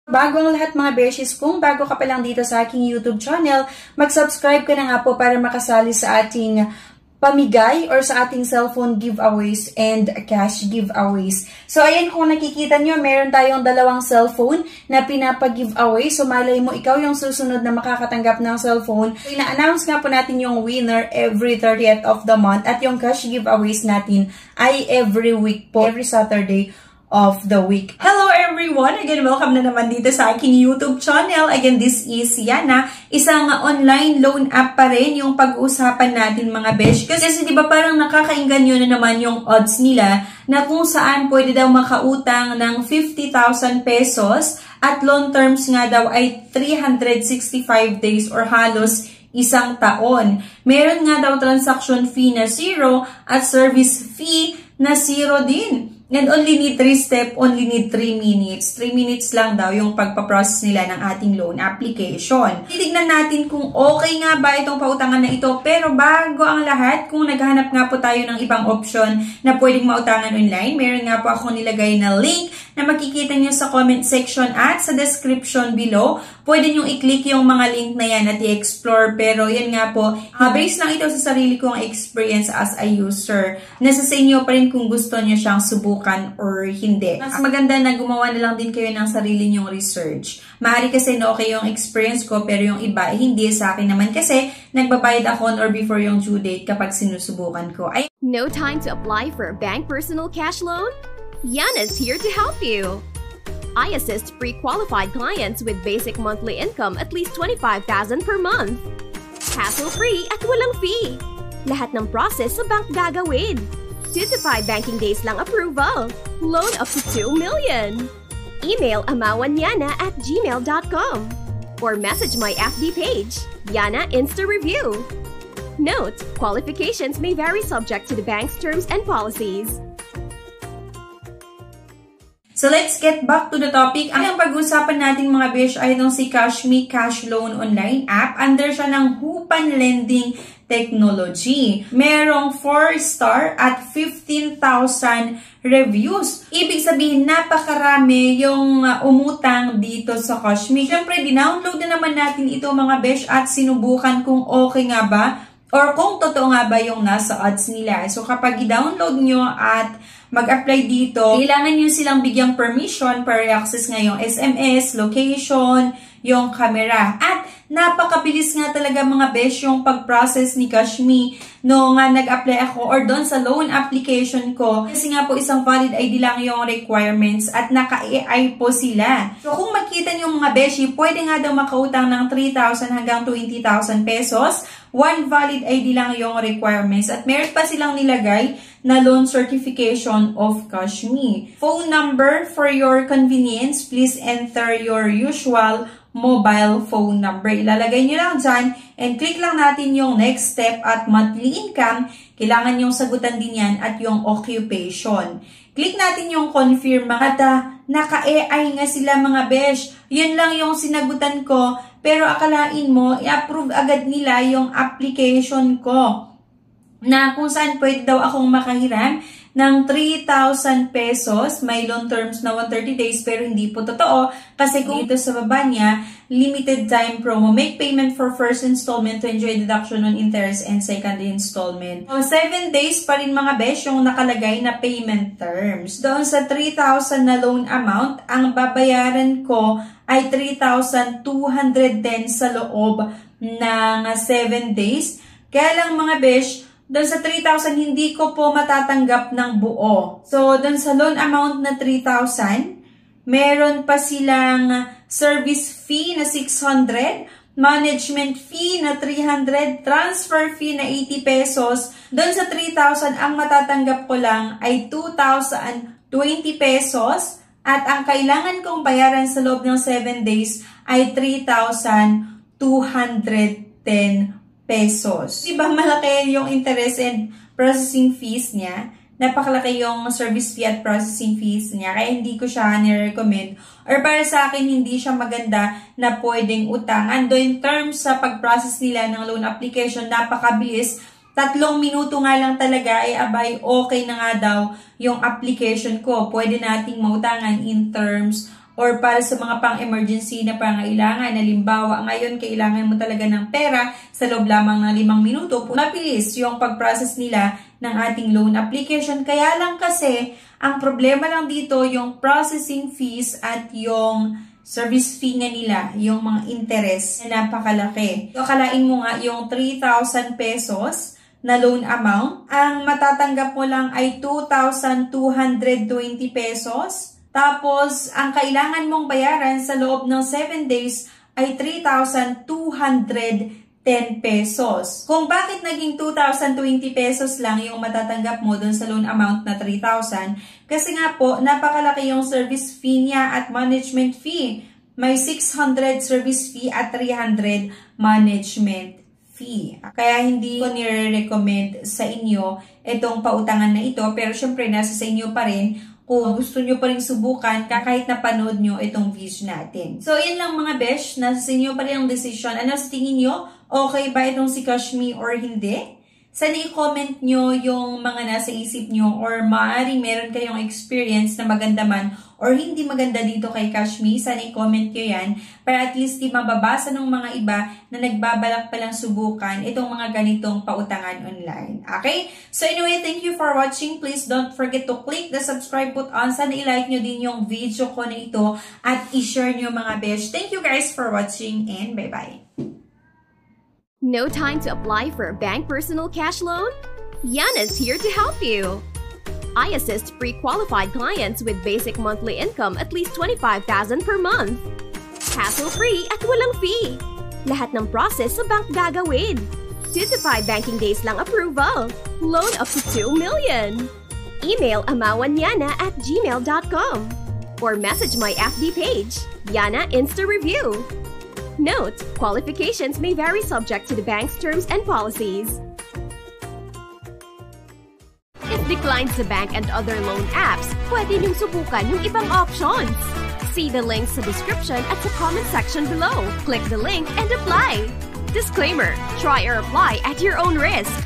Bago ang lahat mga beshes, kung bago ka pa lang dito sa aking YouTube channel, mag-subscribe ka na nga po para makasali sa ating pamigay or sa ating cellphone giveaways and cash giveaways. So ayan, kung nakikita nyo, meron tayong dalawang cellphone na pinapag-giveaway. So malay mo, ikaw yung susunod na makakatanggap ng cellphone. So, ina-announce nga po natin yung winner every 30th of the month at yung cash giveaways natin ay every week po, every Saturday of the week. Hello everyone! Again, welcome na naman dito sa aking YouTube channel. Again, this is Yana. Isang online loan app pa rin yung pag-uusapan natin mga besh. Kasi di ba parang nakakainganyo na naman yung odds nila na kung saan pwede daw makautang ng 50,000 pesos at loan terms nga daw ay 365 days or halos isang taon. Meron nga daw transaction fee na 0 at service fee na 0 din. And only need 3 step, only need 3 minutes. 3 minutes lang daw yung pagpaprocess nila ng ating loan application. Titignan natin kung okay nga ba itong pautangan na ito. Pero bago ang lahat, kung naghahanap nga po tayo ng ibang option na pwedeng mautangan online, meron nga po akong nilagay na link na makikita nyo sa comment section at sa description below. Pwede nyo i-click yung mga link na yan at i-explore. Pero yan nga po, based lang ito sa sarili kong experience as a user. Nasa sa inyo pa rin kung gusto nyo siyang subukan or hindi. Mas maganda na gumawa na lang din kayo ng sarili nyong research. Maaari kasi na okay yung experience ko pero yung iba hindi. Sa akin naman kasi nagbabayad ako on or before yung due date kapag sinusubukan ko. No time to apply for a bank personal cash loan? Yana's here to help you. I assist pre-qualified clients with basic monthly income at least 25,000 per month. Hassle-free at walang fee. Lahat ng process sa bank gagawin. 2 to 5 banking days lang approval. Loan up to 2 million. Email amawanyana@gmail.com or message my FB page, Yana Insta Review. Note, qualifications may vary subject to the bank's terms and policies. So let's get back to the topic. Ang pag-usapan natin mga besh ay itong si Cashme Cash Loan Online App. Under siya ng Hupan Lending Technology. Merong 4-star at 15,000 reviews. Ibig sabihin, napakarami yung umutang dito sa Cashme. Siyempre, dinownload na naman natin ito mga besh at sinubukan kung okay nga ba or kung totoo nga ba yung nasa odds nila. So kapag i-download nyo at mag-apply dito, kailangan nyo silang bigyang permission para i-access nga yung SMS, location, yung camera. At napakabilis nga talaga mga besh yung pag-process ni Cashme no nga nag-apply ako or doon sa loan application ko. Kasi nga po isang valid ID lang yung requirements at naka-AI po sila. So kung makita nyo mga beshi, pwede nga daw makautang ng 3,000 hanggang 20,000 pesos. One valid ID lang yung requirements at meron pa silang nilagay na loan certification of Cashme. Phone number for your convenience, please enter your usual mobile phone number. Ilalagay nyo lang dyan and click lang natin yung next step at monthly income. Kailangan yung sagutan din yan at yung occupation. Click natin yung confirm. Naka-AI nga sila mga besh. Yun lang yung sinagutan ko. Pero akalain mo, i-approve agad nila yung application ko. Na kung saan pwede daw akong makahiram ng 3,000 pesos. May loan terms na 130 days pero hindi po totoo. Kasi kung dito sa baba niya, limited time promo. Make payment for first installment to enjoy deduction on interest and second installment. So, 7 days pa rin mga besh yung nakalagay na payment terms. Doon sa 3,000 na loan amount, ang babayaran ko ay 3,210 sa loob ng 7 days. Kaya lang mga besh, doon sa 3,000, hindi ko po matatanggap ng buo. So, doon sa loan amount na 3,000, meron pa silang service fee na 600, management fee na 300, transfer fee na 80 pesos. Doon sa 3,000, ang matatanggap ko lang ay 2,020 pesos. At ang kailangan kong bayaran sa loob ng 7 days ay 3,210 pesos. Diba malaki yung interest and processing fees niya? Napakalaki yung service fee at processing fees niya. Kaya hindi ko siya nire-recommend. Or para sa akin, hindi siya maganda na pwedeng utangan. Though in terms sa pag-process nila ng loan application, napakabilis. 3 minuto nga lang talaga ay abay okay na nga daw yung application ko. Pwede nating mautangan in terms or para sa mga pang-emergency na pangailangan. Halimbawa, ngayon kailangan mo talaga ng pera sa loob lamang ng 5 minuto, mabilis yung pag-process nila ng ating loan application. Kaya lang kasi, ang problema lang dito yung processing fees at yung service fee nga nila, yung mga interest na napakalaki. So, akalain mo nga yung 3,000 pesos na loan amount, ang matatanggap mo lang ay 2,220 pesos. Tapos, ang kailangan mong bayaran sa loob ng 7 days ay 3,210 pesos. Kung bakit naging 2,020 pesos lang yung matatanggap mo dun sa loan amount na 3,000, kasi nga po, napakalaki yung service fee niya at management fee. May 600 service fee at 300 management fee. Kaya hindi ko nire-recommend sa inyo itong pautangan na ito, pero syempre nasa sa inyo pa rin kung gusto nyo pa rin subukan kahit napanood nyo itong video natin. So, yan lang mga besh. Nasa sa inyo pa rin ang decision. Ano sa tingin nyo? Okay ba itong si Kashmi or hindi? Sana i-comment nyo yung mga nasa isip nyo or maaaring meron kayong experience na maganda man or hindi maganda dito kay Kashmi. Sana i-comment nyo yan para at least di mababasa ng mga iba na nagbabalak palang subukan itong mga ganitong pautangan online. Okay? So anyway, thank you for watching. Please don't forget to click the subscribe button. Sana i-like nyo din yung video ko na ito at i-share nyo mga besh. Thank you guys for watching and bye-bye. No time to apply for a bank personal cash loan? Yana's here to help you. I assist pre-qualified clients with basic monthly income at least 25,000 per month. Hassle-free at walang fee. Lahat ng process sa bank gagawin. 2 to 5 banking days lang approval. Loan up to 2 million. Email amawanyana@gmail.com or message my FB page, Yana Insta Review. Note, qualifications may vary subject to the bank's terms and policies. If declined sa bank and other loan apps, pwede niyong subukan yung ibang options. See the links sa description at sa comment section below. Click the link and apply. Disclaimer, try or apply at your own risk.